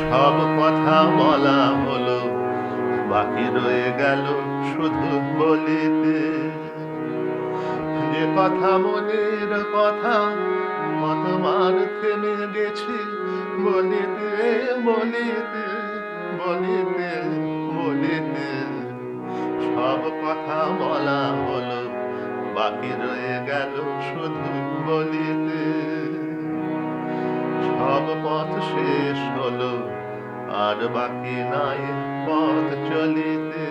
সব কথা বলা হলো, বাকি রয়ে গেল শুধু বলিতে। যে কথা মনের কথা, কতবার থেমে গেছি বলিতে বলিতে বলিতে বলিতে। সব কথা বলা হলো, বাকি রয়ে গেল শুধু বলিতে। সব পথ শেষ হলো, আর বাকি নাই পথ চলিতে।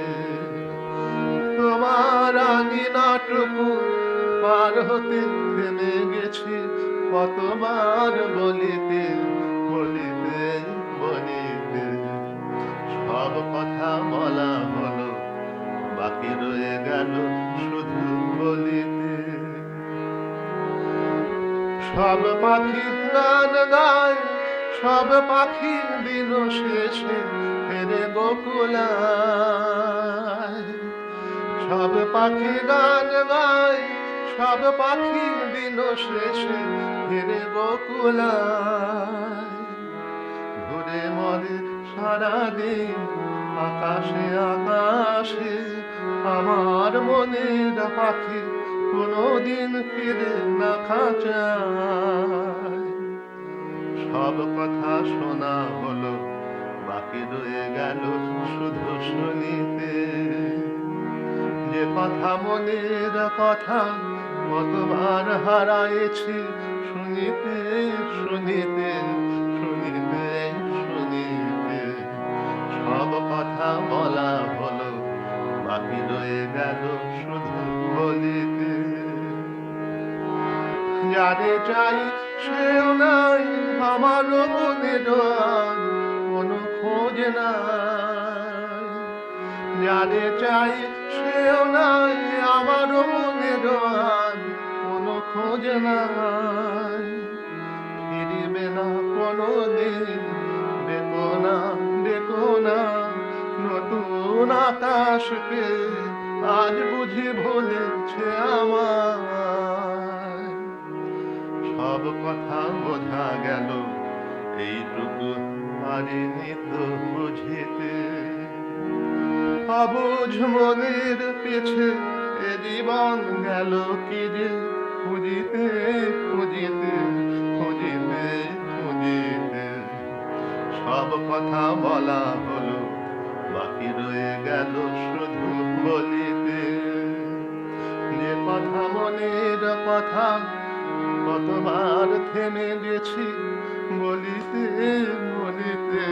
তোমার আঙিনাটুকু পার হতে থেমে গেছি কতবার বলিতে বলিতে বলিতে। সব কথা বলা হলো, বাকি রয়ে গেল শুধু বলিতে। সব পাখি গান গায়, সব পাখি দিন শেষে ফেরে গোকুলায়। সব পাখি গান গায়, সব পাখি দিন শেষে ফেরে গোকুলায়। ঘুরে মরে সারাদিন আকাশে আকাশে, আমার মনের পাখি কোনোদিন ফিরে না খাঁচায়। সব কথা শোনা হলো, বাকি রয়ে গেল শুধু শুনিতে। যে কথা মনের কথা, কতবার হারাইছি শুনিতে শুনিতে শুনিতে শুনিতে। সব কথা বলা হলো, বাকি রয়ে গেল শুধু বলিতে। যারে চাই সেও নাই, আমারও মনের আর কোনো খোঁজ নাই। যারে চাই সেও নাই, আমারও মনের আর কোনো খোঁজ নাই। ফিরিবে না কোনো দিন, দেখো না দেখো না নতুন আকাশ পেয়ে আজ বুঝি ভুলেছে আমায়। সব কথা বোঝা গেল, এইটুকু পারিনি তো বুঝিতে। অবুঝ মনের পিছে এ জীবন গেল কি যে খুঁজিতে খুঁজিতে খুঁজিতে খুঁজিতে। সব কথা বলা হলো, বাকি রয়ে গেল শুধু বলিতে। যে কথা মনের কথা, কতবার থেমে গেছি বলিতে বলিতে